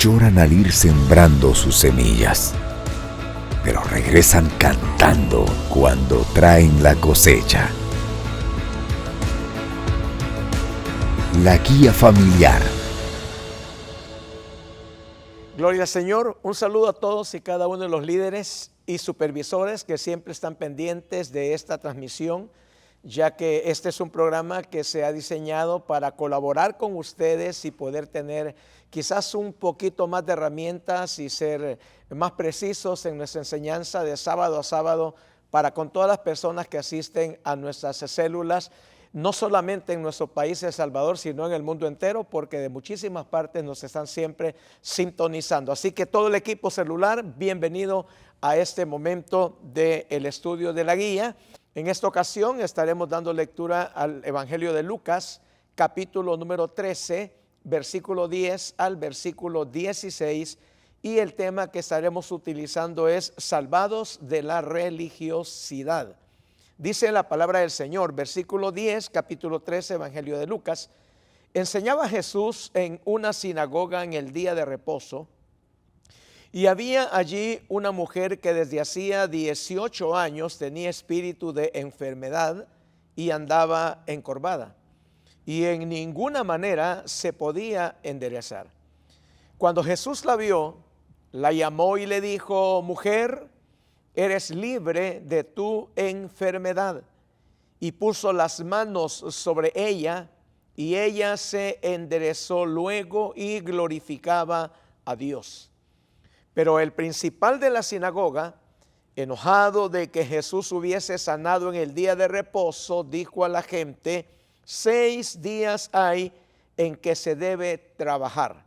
lloran al ir sembrando sus semillas, pero regresan cantando cuando traen la cosecha. La guía familiar. Gloria al Señor. Un saludo a todos y cada uno de los líderes y supervisores que siempre están pendientes de esta transmisión, ya que este es un programa que se ha diseñado para colaborar con ustedes y poder tener quizás un poquito más de herramientas y ser más precisos en nuestra enseñanza de sábado a sábado para con todas las personas que asisten a nuestras células, no solamente en nuestro país, El Salvador, sino en el mundo entero, porque de muchísimas partes nos están siempre sintonizando. Así que todo el equipo celular, bienvenido a este momento del estudio de la guía. En esta ocasión estaremos dando lectura al Evangelio de Lucas, capítulo número 13, versículo 10 al versículo 16, y el tema que estaremos utilizando es salvados de la religiosidad. Dice la palabra del Señor, versículo 10, capítulo 13, Evangelio de Lucas. Enseñaba Jesús en una sinagoga en el día de reposo, y había allí una mujer que desde hacía 18 años tenía espíritu de enfermedad y andaba encorvada, y en ninguna manera se podía enderezar. Cuando Jesús la vio, la llamó y le dijo: mujer, eres libre de tu enfermedad. Y puso las manos sobre ella, y ella se enderezó luego y glorificaba a Dios. Pero el principal de la sinagoga, enojado de que Jesús hubiese sanado en el día de reposo, dijo a la gente: 6 días hay en que se debe trabajar.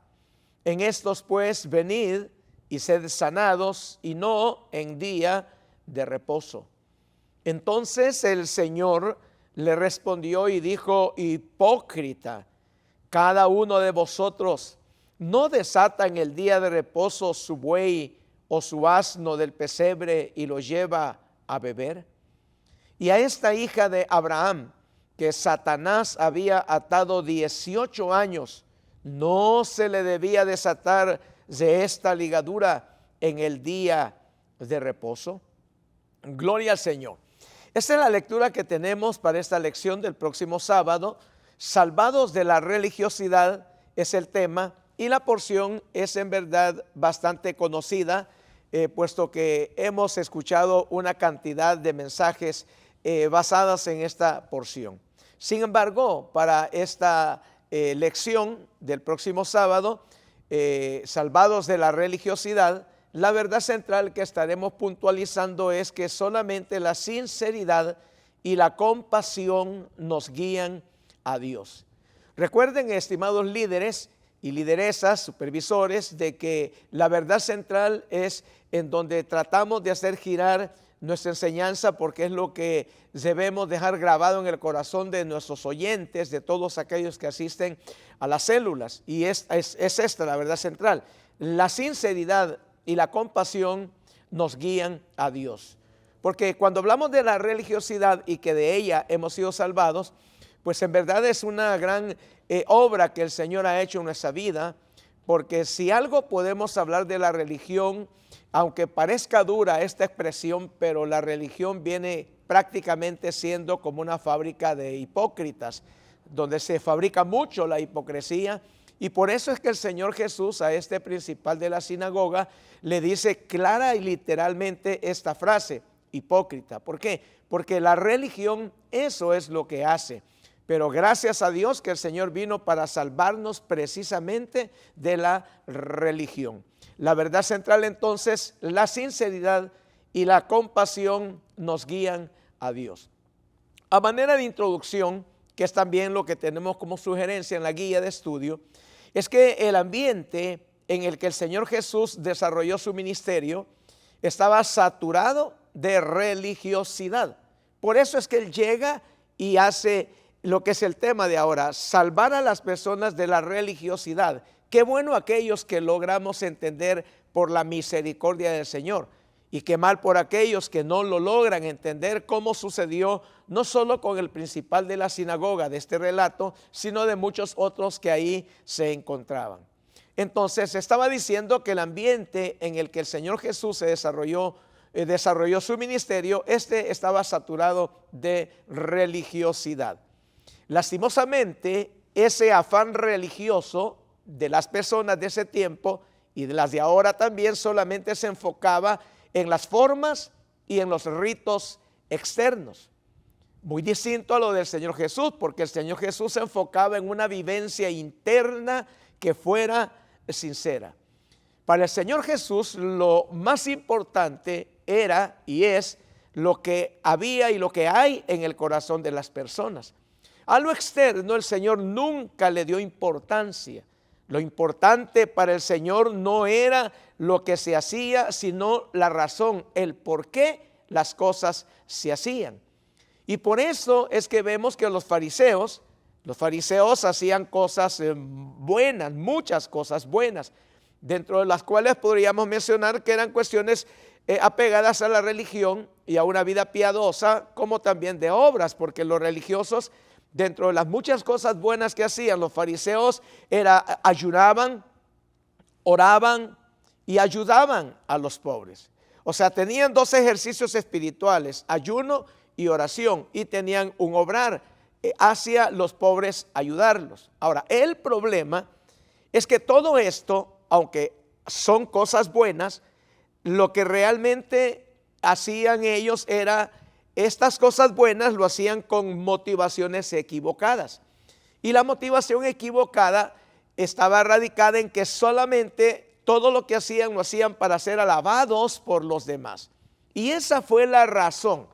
En estos pues venid y sed sanados, y no en día de reposo. Entonces el Señor le respondió y dijo: hipócrita, cada uno de vosotros no desata en el día de reposo su buey o su asno del pesebre y lo lleva a beber. Y a esta hija de Abraham, que Satanás había atado 18 años, no se le debía desatar de esta ligadura en el día de reposo. Gloria al Señor. Esta es la lectura que tenemos para esta lección del próximo sábado. Salvados de la religiosidad es el tema, y la porción es en verdad bastante conocida, puesto que hemos escuchado una cantidad de mensajes basadas en esta porción. Sin embargo, para esta lección del próximo sábado, salvados de la religiosidad, la verdad central que estaremos puntualizando es que solamente la sinceridad y la compasión nos guían a Dios. Recuerden, estimados líderes y lideresas, supervisores, de que la verdad central es en donde tratamos de hacer girar nuestra enseñanza, porque es lo que debemos dejar grabado en el corazón de nuestros oyentes, de todos aquellos que asisten a las células. Y es esta la verdad central. La sinceridad y la compasión nos guían a Dios. Porque cuando hablamos de la religiosidad y que de ella hemos sido salvados, pues en verdad es una gran obra que el Señor ha hecho en nuestra vida, porque si algo podemos hablar de la religión, aunque parezca dura esta expresión, pero la religión viene prácticamente siendo como una fábrica de hipócritas, donde se fabrica mucho la hipocresía, y por eso es que el Señor Jesús a este principal de la sinagoga le dice clara y literalmente esta frase: hipócrita. ¿Por qué? Porque la religión eso es lo que hace. Pero gracias a Dios que el Señor vino para salvarnos precisamente de la religión. La verdad central entonces, la sinceridad y la compasión nos guían a Dios. A manera de introducción, que es también lo que tenemos como sugerencia en la guía de estudio, es que el ambiente en el que el Señor Jesús desarrolló su ministerio estaba saturado de religiosidad. Por eso es que Él llega y hace lo que es el tema de ahora: salvar a las personas de la religiosidad. Qué bueno aquellos que logramos entender por la misericordia del Señor, y qué mal por aquellos que no lo logran entender, como sucedió no solo con el principal de la sinagoga de este relato, sino de muchos otros que ahí se encontraban. Entonces estaba diciendo que el ambiente en el que el Señor Jesús se desarrolló su ministerio, estaba saturado de religiosidad. Lastimosamente, ese afán religioso de las personas de ese tiempo y de las de ahora también solamente se enfocaba en las formas y en los ritos externos. Muy distinto a lo del Señor Jesús, porque el Señor Jesús se enfocaba en una vivencia interna que fuera sincera. Para el Señor Jesús lo más importante era y es lo que había y lo que hay en el corazón de las personas. A lo externo el Señor nunca le dio importancia. Lo importante para el Señor no era lo que se hacía, sino la razón, el por qué las cosas se hacían. Y por eso es que vemos que los fariseos hacían cosas buenas, muchas cosas buenas, dentro de las cuales podríamos mencionar que eran cuestiones apegadas a la religión y a una vida piadosa, como también de obras, porque los religiosos, dentro de las muchas cosas buenas que hacían, los fariseos ayunaban, oraban y ayudaban a los pobres. O sea, tenían dos ejercicios espirituales, ayuno y oración, y tenían un obrar hacia los pobres, ayudarlos. Ahora, el problema es que todo esto, aunque son cosas buenas, lo que realmente hacían ellos era, estas cosas buenas lo hacían con motivaciones equivocadas. Y la motivación equivocada estaba radicada en que solamente todo lo que hacían lo hacían para ser alabados por los demás. Y esa fue la razón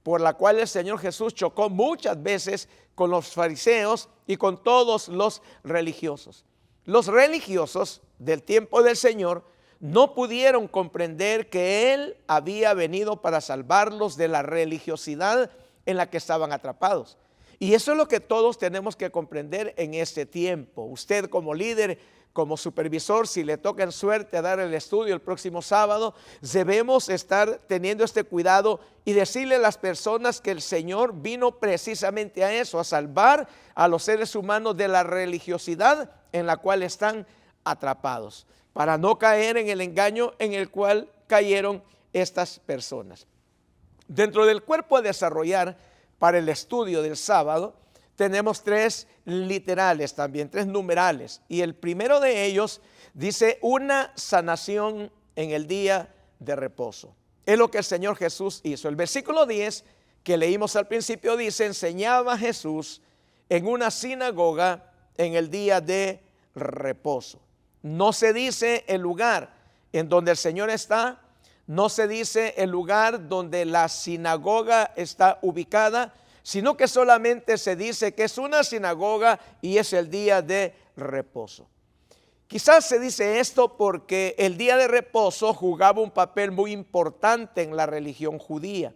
por la cual el Señor Jesús chocó muchas veces con los fariseos y con todos los religiosos. Los religiosos del tiempo del Señor no pudieron comprender que Él había venido para salvarlos de la religiosidad en la que estaban atrapados. Y eso es lo que todos tenemos que comprender en este tiempo. Usted como líder, como supervisor, si le toca en suerte a dar el estudio el próximo sábado, debemos estar teniendo este cuidado y decirle a las personas que el Señor vino precisamente a eso, a salvar a los seres humanos de la religiosidad en la cual están atrapados, para no caer en el engaño en el cual cayeron estas personas. Dentro del cuerpo a desarrollar para el estudio del sábado, tenemos tres literales también, tres numerales. Y el primero de ellos dice una sanación en el día de reposo. Es lo que el Señor Jesús hizo. El versículo 10 que leímos al principio dice, enseñaba Jesús en una sinagoga en el día de reposo. No se dice el lugar en donde el Señor está, no se dice el lugar donde la sinagoga está ubicada, sino que solamente se dice que es una sinagoga y es el día de reposo. Quizás se dice esto porque el día de reposo jugaba un papel muy importante en la religión judía.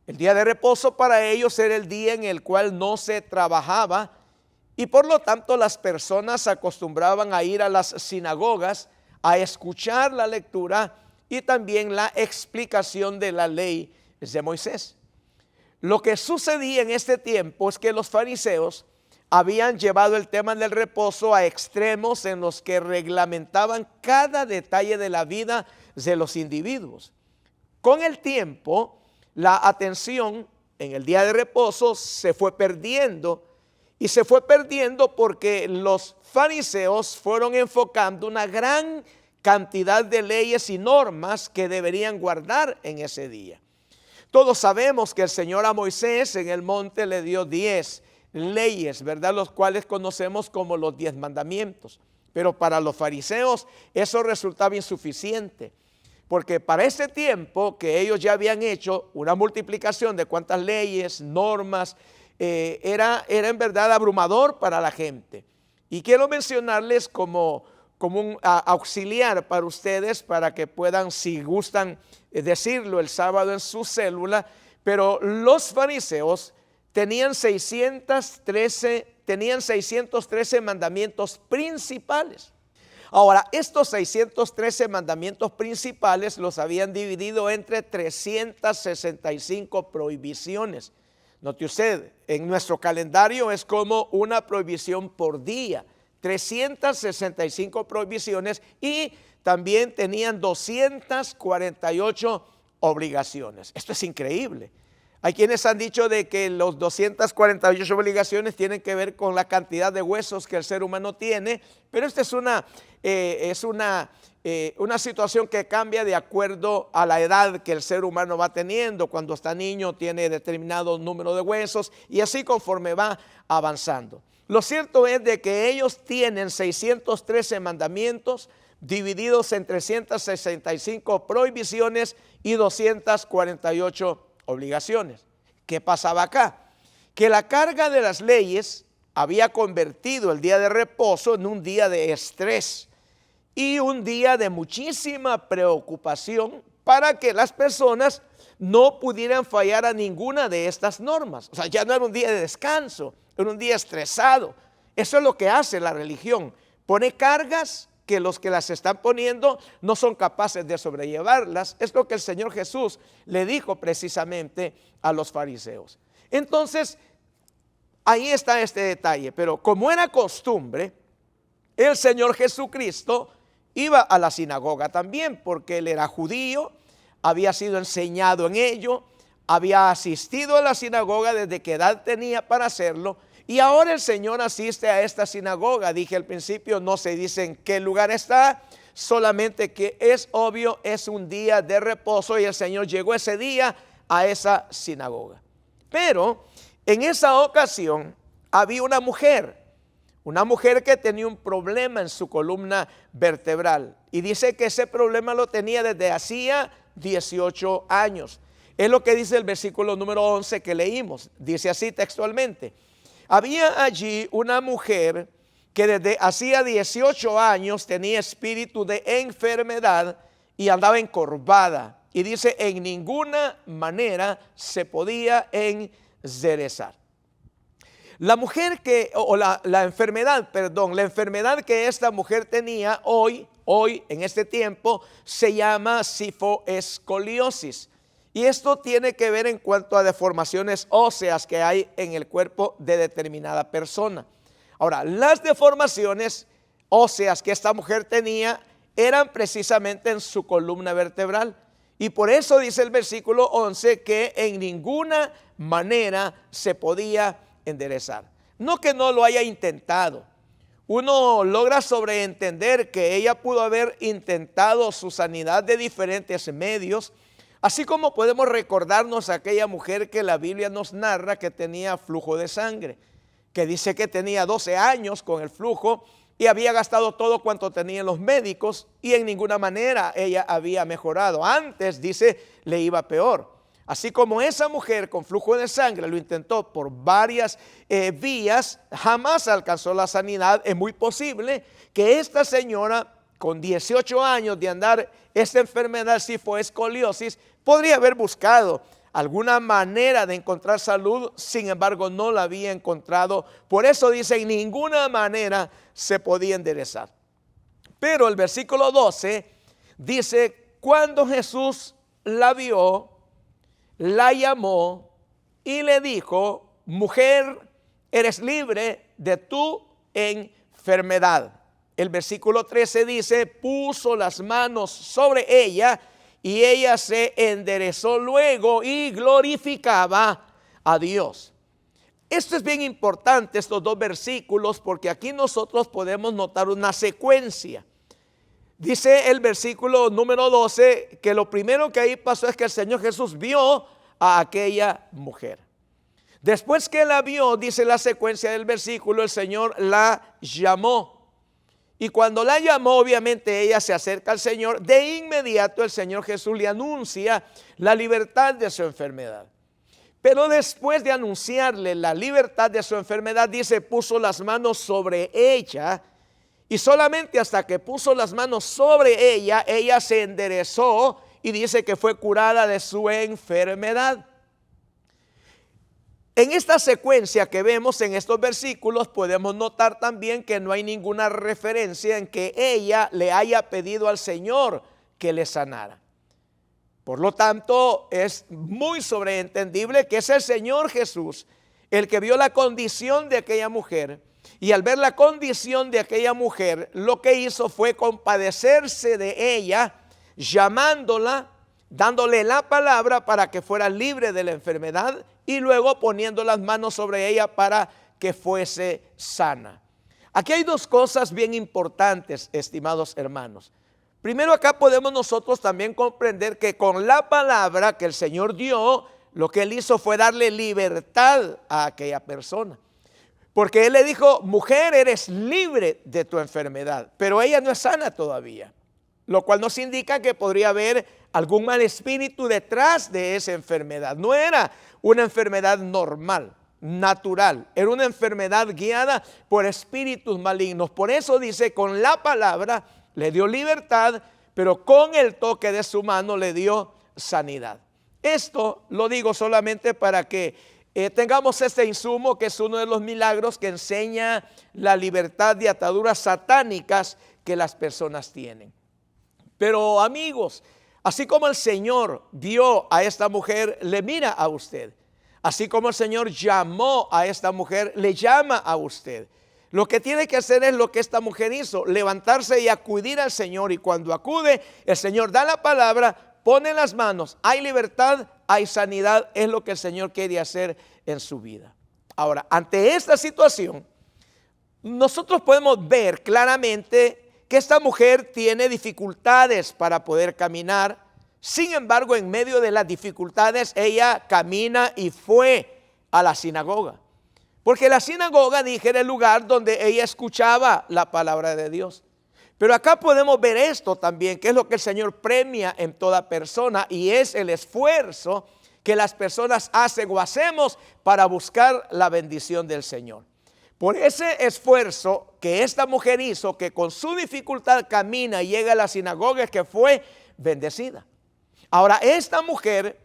El día de reposo para ellos era el día en el cual no se trabajaba y por lo tanto las personas acostumbraban a ir a las sinagogas a escuchar la lectura y también la explicación de la ley de Moisés. Lo que sucedía en este tiempo es que los fariseos habían llevado el tema del reposo a extremos en los que reglamentaban cada detalle de la vida de los individuos. Con el tiempo, la atención en el día de reposo se fue perdiendo y se fue perdiendo porque los fariseos fueron enfocando una gran cantidad de leyes y normas que deberían guardar en ese día. Todos sabemos que el Señor a Moisés en el monte le dio 10 leyes, ¿verdad? Los cuales conocemos como los 10 mandamientos. Pero para los fariseos eso resultaba insuficiente. Porque para ese tiempo que ellos ya habían hecho una multiplicación de cuantas leyes, normas, era en verdad abrumador para la gente. Y quiero mencionarles como un auxiliar para ustedes, para que puedan, si gustan decirlo el sábado en su célula, pero los fariseos tenían 613 mandamientos principales. Ahora, estos 613 mandamientos principales los habían dividido entre 365 prohibiciones. Note usted, en nuestro calendario es como una prohibición por día. 365 prohibiciones y también tenían 248 obligaciones. Esto es increíble. Hay quienes han dicho de que los 248 obligaciones tienen que ver con la cantidad de huesos que el ser humano tiene, pero esta es una situación que cambia de acuerdo a la edad que el ser humano va teniendo. Cuando está niño tiene determinado número de huesos y así conforme va avanzando. Lo cierto es de que ellos tienen 613 mandamientos divididos en 365 prohibiciones y 248 obligaciones. ¿Qué pasaba acá? Que la carga de las leyes había convertido el día de reposo en un día de estrés y un día de muchísima preocupación para que las personas no pudieran fallar a ninguna de estas normas. O sea, ya no era un día de descanso, era un día estresado. Eso es lo que hace la religión. Pone cargas que los que las están poniendo no son capaces de sobrellevarlas. Es lo que el Señor Jesús le dijo precisamente a los fariseos. Entonces, ahí está este detalle. Pero como era costumbre, el Señor Jesucristo iba a la sinagoga también, porque él era judío, había sido enseñado en ello, había asistido a la sinagoga desde que edad tenía para hacerlo. Y ahora el Señor asiste a esta sinagoga. Dije al principio, no se dice en qué lugar está, solamente que es obvio, es un día de reposo y el Señor llegó ese día a esa sinagoga. Pero en esa ocasión había una mujer que tenía un problema en su columna vertebral. Y dice que ese problema lo tenía desde hacía 18 años. Es lo que dice el versículo número 11 que leímos. Dice así textualmente. Había allí una mujer que desde hacía 18 años tenía espíritu de enfermedad y andaba encorvada. Y dice, en ninguna manera se podía enderezar. La enfermedad que esta mujer tenía hoy en este tiempo se llama cifoescoliosis. Y esto tiene que ver en cuanto a deformaciones óseas que hay en el cuerpo de determinada persona. Ahora, las deformaciones óseas que esta mujer tenía eran precisamente en su columna vertebral. Y por eso dice el versículo 11 que en ninguna manera se podía enderezar. No que no lo haya intentado. Uno logra sobreentender que ella pudo haber intentado su sanidad de diferentes medios. Así como podemos recordarnos a aquella mujer que la Biblia nos narra que tenía flujo de sangre, que dice que tenía 12 años con el flujo y había gastado todo cuanto tenían los médicos y en ninguna manera ella había mejorado. Antes, dice, le iba peor. Así como esa mujer con flujo de sangre lo intentó por varias vías, jamás alcanzó la sanidad. Es muy posible que esta señora con 18 años de andar esta enfermedad cifoescoliosis, podría haber buscado alguna manera de encontrar salud, sin embargo no la había encontrado. Por eso dice, en ninguna manera se podía enderezar. Pero el versículo 12 dice, cuando Jesús la vio, la llamó y le dijo, mujer, eres libre de tu enfermedad. El versículo 13 dice, puso las manos sobre ella y ella se enderezó luego y glorificaba a Dios. Esto es bien importante, estos dos versículos, porque aquí nosotros podemos notar una secuencia. Dice el versículo número 12 que lo primero que ahí pasó es que el Señor Jesús vio a aquella mujer. Después que la vio, dice la secuencia del versículo, el Señor la llamó. Y cuando la llamó, obviamente ella se acerca al Señor. De inmediato el Señor Jesús le anuncia la libertad de su enfermedad. Pero después de anunciarle la libertad de su enfermedad, dice, puso las manos sobre ella. Y solamente hasta que puso las manos sobre ella, ella se enderezó y dice que fue curada de su enfermedad. En esta secuencia que vemos en estos versículos podemos notar también que no hay ninguna referencia en que ella le haya pedido al Señor que le sanara. Por lo tanto, es muy sobreentendible que es el Señor Jesús el que vio la condición de aquella mujer Y al ver la condición de aquella mujer, lo que hizo fue compadecerse de ella, llamándola, dándole la palabra para que fuera libre de la enfermedad y luego poniendo las manos sobre ella para que fuese sana. Aquí hay dos cosas bien importantes, estimados hermanos. Primero, acá podemos nosotros también comprender que con la palabra que el Señor dio, lo que Él hizo fue darle libertad a aquella persona. Porque Él le dijo, mujer, eres libre de tu enfermedad, pero ella no es sana todavía. Lo cual nos indica que podría haber algún mal espíritu detrás de esa enfermedad. No era una enfermedad normal, natural. Era una enfermedad guiada por espíritus malignos. Por eso dice, con la palabra le dio libertad, pero con el toque de su mano le dio sanidad. Esto lo digo solamente para que tengamos este insumo, que es uno de los milagros que enseña la libertad de ataduras satánicas que las personas tienen. Pero amigos, así como el Señor vio a esta mujer, le mira a usted. Así como el Señor llamó a esta mujer, le llama a usted. Lo que tiene que hacer es lo que esta mujer hizo, levantarse y acudir al Señor. Y cuando acude, el Señor da la palabra, pone las manos, hay libertad, hay sanidad. Es lo que el Señor quiere hacer en su vida. Ahora, ante esta situación, nosotros podemos ver claramente que esta mujer tiene dificultades para poder caminar. Sin embargo, en medio de las dificultades, ella camina y fue a la sinagoga. Porque la sinagoga, dije, era el lugar donde ella escuchaba la palabra de Dios. Pero acá podemos ver esto también, que es lo que el Señor premia en toda persona, y es el esfuerzo que las personas hacen o hacemos para buscar la bendición del Señor. Por ese esfuerzo que esta mujer hizo, que con su dificultad camina y llega a la sinagoga, es que fue bendecida. Ahora, esta mujer,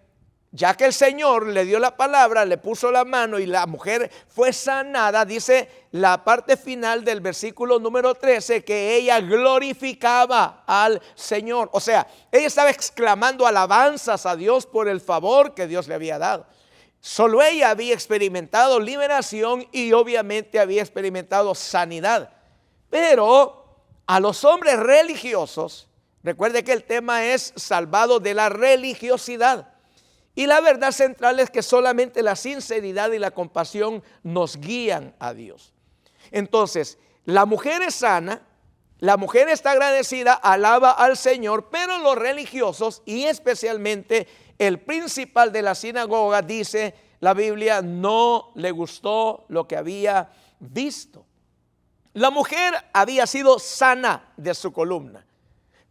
ya que el Señor le dio la palabra, le puso la mano y la mujer fue sanada, dice la parte final del versículo número 13, que ella glorificaba al Señor. O sea, ella estaba exclamando alabanzas a Dios por el favor que Dios le había dado. Solo ella había experimentado liberación y obviamente había experimentado sanidad. Pero a los hombres religiosos, recuerde que el tema es salvado de la religiosidad. Y la verdad central es que solamente la sinceridad y la compasión nos guían a Dios. Entonces, la mujer es sana, la mujer está agradecida, alaba al Señor, pero los religiosos y especialmente el principal de la sinagoga, dice la Biblia, no le gustó lo que había visto. La mujer había sido sana de su columna,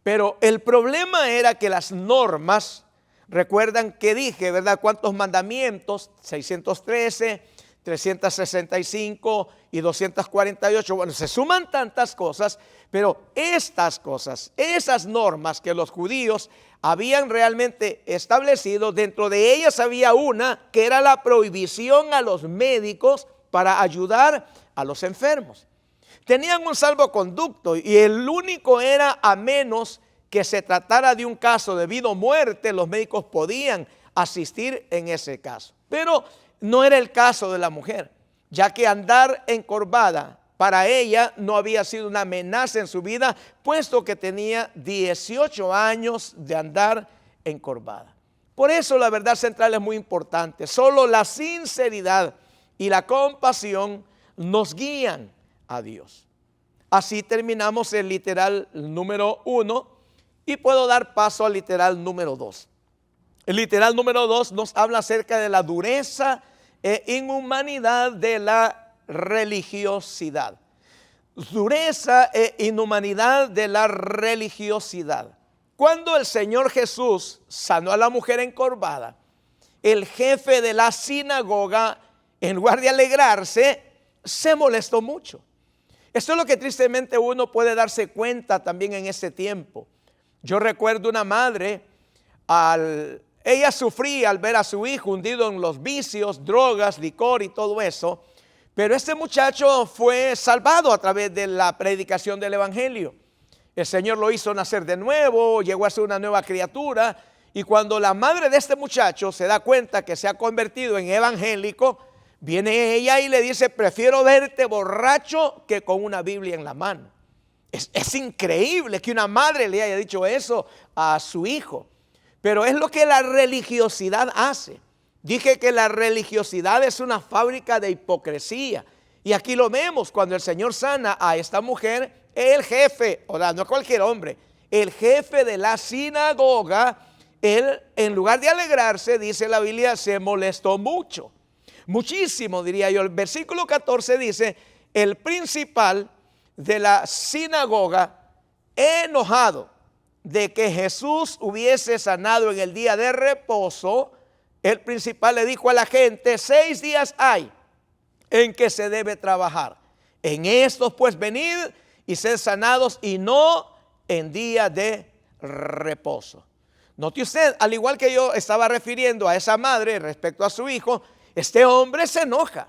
pero el problema era que las normas, recuerdan que dije, ¿verdad? ¿Cuántos mandamientos? 613, 365 y 248. Bueno, se suman tantas cosas, pero estas cosas, esas normas que los judíos habían realmente establecido, dentro de ellas había una que era la prohibición a los médicos para ayudar a los enfermos. Tenían un salvoconducto y el único era, a menos que se tratara de un caso de vida o muerte, los médicos podían asistir en ese caso. Pero no era el caso de la mujer, ya que andar encorvada para ella no había sido una amenaza en su vida, puesto que tenía 18 años de andar encorvada. Por eso la verdad central es muy importante. Solo la sinceridad y la compasión nos guían a Dios. Así terminamos el literal número 1 y puedo dar paso al literal número 2. El literal número 2 nos habla acerca de la dureza e inhumanidad de la religiosidad. Dureza e inhumanidad de la religiosidad. Cuando el Señor Jesús sanó a la mujer encorvada, el jefe de la sinagoga, en lugar de alegrarse, se molestó mucho. Esto es lo que tristemente uno puede darse cuenta también en ese tiempo. Yo recuerdo una madre, ella sufría al ver a su hijo hundido en los vicios, drogas, licor y todo eso. Pero este muchacho fue salvado a través de la predicación del evangelio. El Señor lo hizo nacer de nuevo, llegó a ser una nueva criatura. Y cuando la madre de este muchacho se da cuenta que se ha convertido en evangélico, Viene ella y le dice, prefiero verte borracho que con una Biblia en la mano. Es increíble que una madre le haya dicho eso a su hijo. Pero es lo que la religiosidad hace. Dije que la religiosidad es una fábrica de hipocresía. Y aquí lo vemos cuando el Señor sana a esta mujer, el jefe, o sea, no cualquier hombre, el jefe de la sinagoga, él en lugar de alegrarse, dice la Biblia, se molestó mucho. Muchísimo, diría yo. El versículo 14 dice, el principal de la sinagoga, enojado de que Jesús hubiese sanado en el día de reposo, el principal le dijo a la gente, 6 días hay en que se debe trabajar. En estos pues venid y sed sanados y no en día de reposo. Note usted, al igual que yo estaba refiriendo a esa madre respecto a su hijo, este hombre se enoja.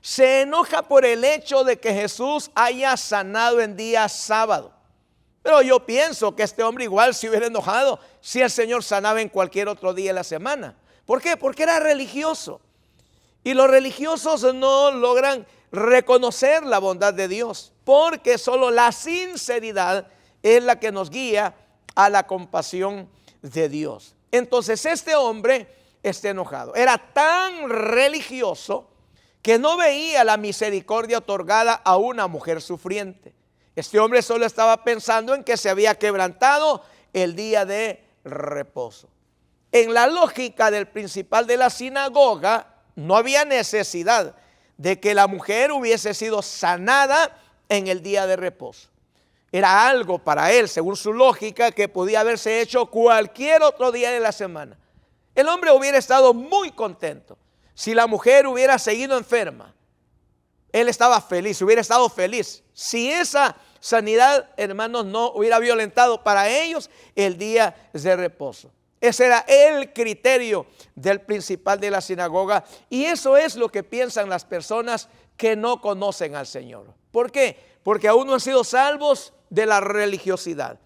Se enoja por el hecho de que Jesús haya sanado en día sábado. Pero yo pienso que este hombre igual se hubiera enojado si el Señor sanaba en cualquier otro día de la semana. ¿Por qué? Porque era religioso. Y los religiosos no logran reconocer la bondad de Dios, porque solo la sinceridad es la que nos guía a la compasión de Dios. Entonces este hombre está enojado. Era tan religioso que no veía la misericordia otorgada a una mujer sufriente. Este hombre solo estaba pensando en que se había quebrantado el día de reposo. En la lógica del principal de la sinagoga, no había necesidad de que la mujer hubiese sido sanada en el día de reposo. Era algo para él, según su lógica, que podía haberse hecho cualquier otro día de la semana. El hombre hubiera estado muy contento si la mujer hubiera seguido enferma. Él estaba feliz, hubiera estado feliz si esa sanidad, hermanos, no hubiera violentado para ellos el día de reposo. Ese era el criterio del principal de la sinagoga, y eso es lo que piensan las personas que no conocen al Señor. ¿Por qué? Porque aún no han sido salvos de la religiosidad.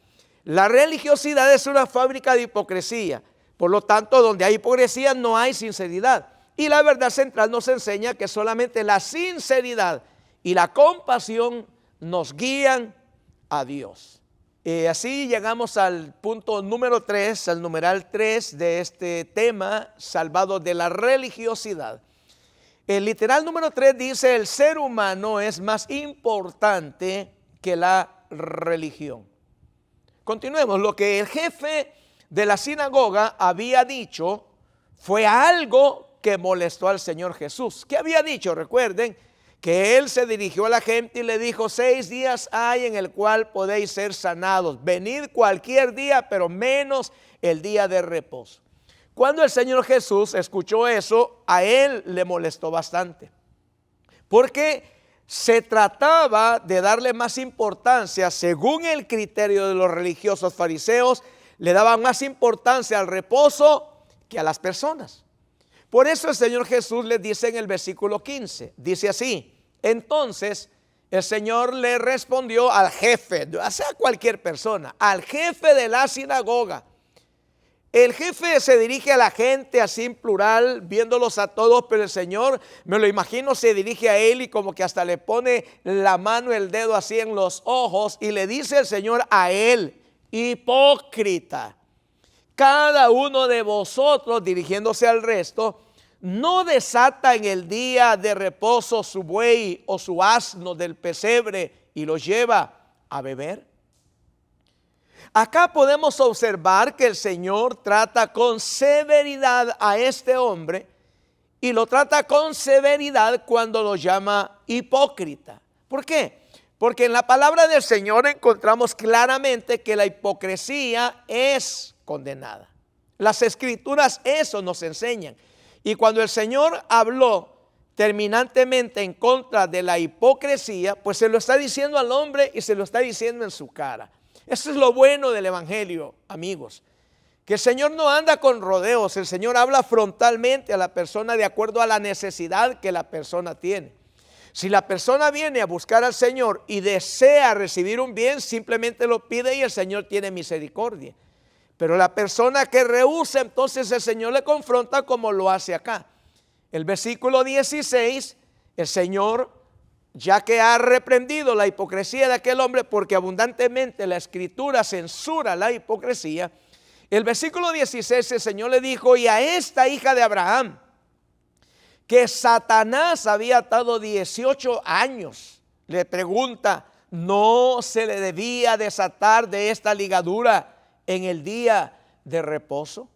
La religiosidad es una fábrica de hipocresía. Por lo tanto, donde hay hipocresía no hay sinceridad. Y la verdad central nos enseña que solamente la sinceridad y la compasión nos guían a Dios. Así llegamos al punto número 3, al numeral 3 de este tema, salvado de la religiosidad. El literal número 3 dice, el ser humano es más importante que la religión. Continuemos, lo que el jefe de la sinagoga había dicho fue algo que molestó al Señor Jesús. ¿Qué había dicho? Recuerden que él se dirigió a la gente y le dijo, 6 días hay en el cual podéis ser sanados. Venid cualquier día, pero menos el día de reposo. Cuando el Señor Jesús escuchó eso, a él le molestó bastante. Porque se trataba de darle más importancia, según el criterio de los religiosos fariseos, le daban más importancia al reposo que a las personas. Por eso el Señor Jesús les dice en el versículo 15, dice así, entonces el Señor le respondió al jefe, o sea, cualquier persona, al jefe de la sinagoga. El jefe se dirige a la gente así en plural, viéndolos a todos, pero el Señor, me lo imagino, se dirige a él y como que hasta le pone la mano, el dedo así en los ojos y le dice el Señor a él, hipócrita, cada uno de vosotros, dirigiéndose al resto, no desata en el día de reposo su buey o su asno del pesebre y lo lleva a beber. Acá podemos observar que el Señor trata con severidad a este hombre y lo trata con severidad cuando lo llama hipócrita. ¿Por qué? Porque en la palabra del Señor encontramos claramente que la hipocresía es condenada. Las Escrituras eso nos enseñan. Y cuando el Señor habló terminantemente en contra de la hipocresía, pues se lo está diciendo al hombre y se lo está diciendo en su cara. Eso es lo bueno del Evangelio, amigos. Que el Señor no anda con rodeos, el Señor habla frontalmente a la persona de acuerdo a la necesidad que la persona tiene. Si la persona viene a buscar al Señor y desea recibir un bien, simplemente lo pide y el Señor tiene misericordia. Pero la persona que rehúsa, entonces el Señor le confronta como lo hace acá. el versículo 16, el Señor, ya que ha reprendido la hipocresía de aquel hombre, porque abundantemente la Escritura censura la hipocresía, el versículo 16 el Señor le dijo: y a esta hija de Abraham, que Satanás había atado 18 años, le pregunta: ¿no se le debía desatar de esta ligadura en el día de reposo?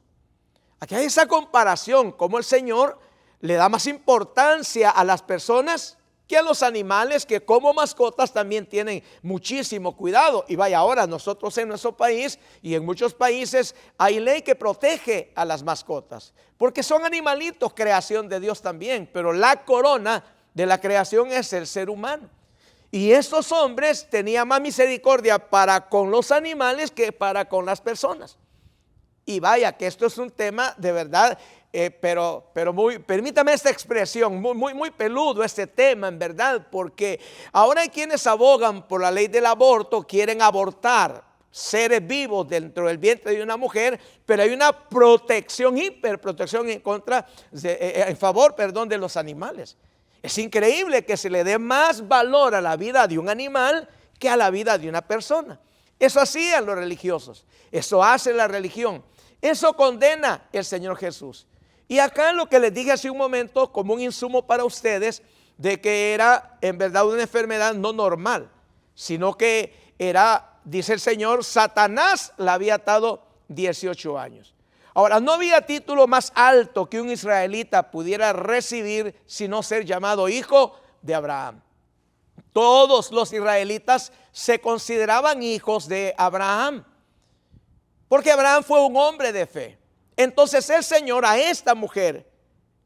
Aquí hay esa comparación, como el Señor le da más importancia a las personas que a los animales, que como mascotas también tienen muchísimo cuidado. Y vaya, ahora nosotros en nuestro país y en muchos países hay ley que protege a las mascotas, porque son animalitos, creación de Dios también, pero la corona de la creación es el ser humano. Y estos hombres tenían más misericordia para con los animales que para con las personas. Y vaya que esto es un tema de verdad, pero muy, permítame esta expresión, muy peludo este tema en verdad, porque ahora hay quienes abogan por la ley del aborto, quieren abortar seres vivos dentro del vientre de una mujer, pero hay una protección, hiperprotección en favor de los animales. Es increíble que se le dé más valor a la vida de un animal que a la vida de una persona. Eso hacían los religiosos, eso hace la religión, eso condena el Señor Jesús. Y acá lo que les dije hace un momento como un insumo para ustedes, de que era en verdad una enfermedad no normal, sino que era, dice el Señor, Satanás la había atado 18 años. Ahora, no había título más alto que un israelita pudiera recibir sino ser llamado hijo de Abraham. Todos los israelitas se consideraban hijos de Abraham, porque Abraham fue un hombre de fe. Entonces el Señor a esta mujer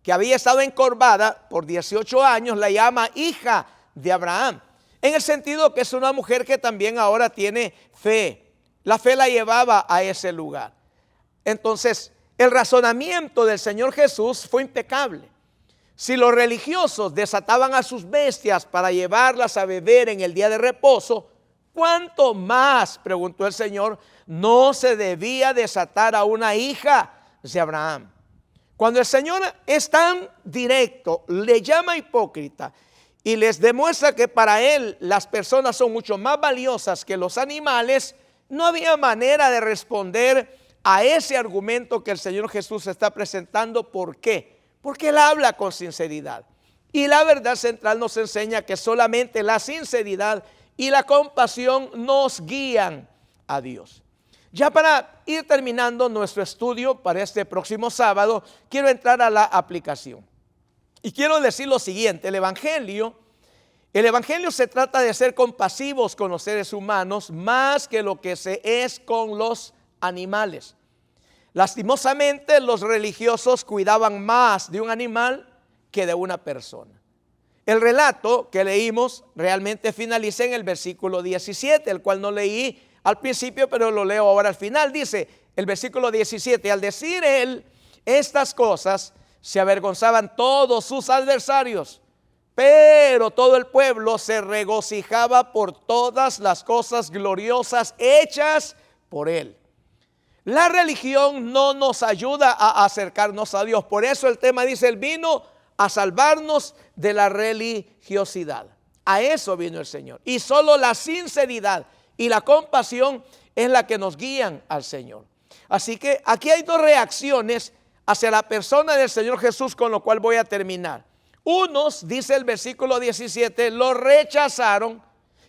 que había estado encorvada por 18 años la llama hija de Abraham, en el sentido que es una mujer que también ahora tiene fe. La fe la llevaba a ese lugar. Entonces el razonamiento del Señor Jesús fue impecable. Si los religiosos desataban a sus bestias para llevarlas a beber en el día de reposo, ¿cuánto más, preguntó el Señor, no se debía desatar a una hija de Abraham? Cuando el Señor es tan directo, le llama hipócrita y les demuestra que para él las personas son mucho más valiosas que los animales, no había manera de responder a ese argumento que el Señor Jesús está presentando. ¿Por qué? Porque él habla con sinceridad. Y la verdad central nos enseña que solamente la sinceridad y la compasión nos guían a Dios. Ya para ir terminando nuestro estudio para este próximo sábado, quiero entrar a la aplicación. Y quiero decir lo siguiente: el Evangelio se trata de ser compasivos con los seres humanos más que lo que se es con los animales. Lastimosamente, los religiosos cuidaban más de un animal que de una persona. El relato que leímos realmente finaliza en el versículo 17, el cual no leí al principio, pero lo leo ahora al final. Dice el versículo 17: al decir él estas cosas, se avergonzaban todos sus adversarios, pero todo el pueblo se regocijaba por todas las cosas gloriosas hechas por él. La religión no nos ayuda a acercarnos a Dios. Por eso el tema dice: él vino a salvarnos de la religiosidad. A eso vino el Señor. Y solo la sinceridad y la compasión es la que nos guían al Señor. Así que aquí hay dos reacciones hacia la persona del Señor Jesús, con lo cual voy a terminar. Unos, dice el versículo 17, lo rechazaron,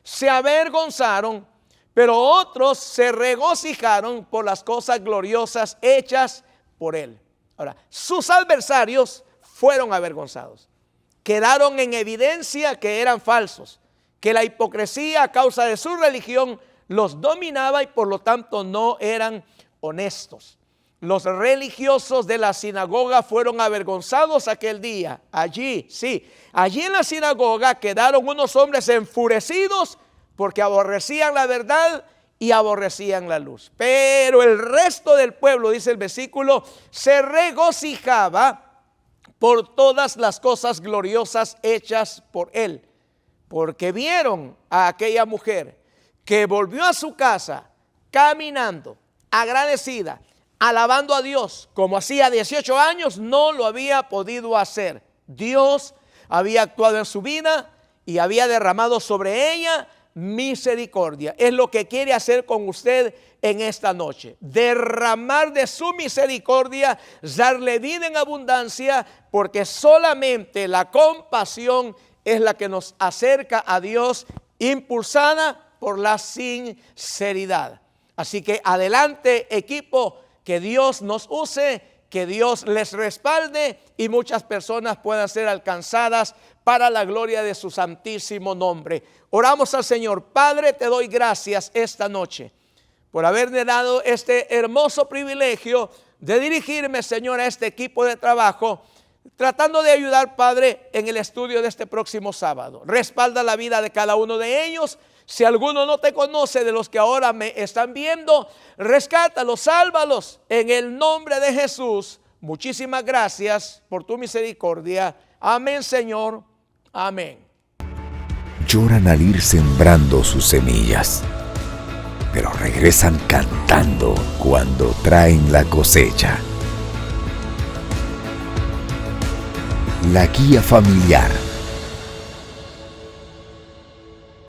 se avergonzaron, pero otros se regocijaron por las cosas gloriosas hechas por él. Ahora, sus adversarios fueron avergonzados. Quedaron en evidencia que eran falsos, que la hipocresía a causa de su religión los dominaba y por lo tanto no eran honestos. Los religiosos de la sinagoga fueron avergonzados aquel día. Allí en la sinagoga quedaron unos hombres enfurecidos porque aborrecían la verdad y aborrecían la luz. Pero el resto del pueblo, dice el versículo, se regocijaba por todas las cosas gloriosas hechas por él, porque vieron a aquella mujer que volvió a su casa caminando, agradecida, alabando a Dios, como hacía 18 años no lo había podido hacer. Dios había actuado en su vida y había derramado sobre ella misericordia. Es lo que quiere hacer con usted en esta noche. Derramar de su misericordia, darle vida en abundancia, porque solamente la compasión es la que nos acerca a Dios, impulsada por la sinceridad. Así que adelante, equipo, que Dios nos use, que Dios les respalde y muchas personas puedan ser alcanzadas para la gloria de su santísimo nombre. Oramos al Señor. Padre, te doy gracias esta noche por haberme dado este hermoso privilegio de dirigirme, Señor, a este equipo de trabajo, tratando de ayudar, Padre, en el estudio de este próximo sábado. Respalda la vida de cada uno de ellos. Si alguno no te conoce de los que ahora me están viendo, rescátalos, sálvalos en el nombre de Jesús. Muchísimas gracias por tu misericordia. Amén, Señor. Amén. Lloran al ir sembrando sus semillas, pero regresan cantando cuando traen la cosecha. La guía familiar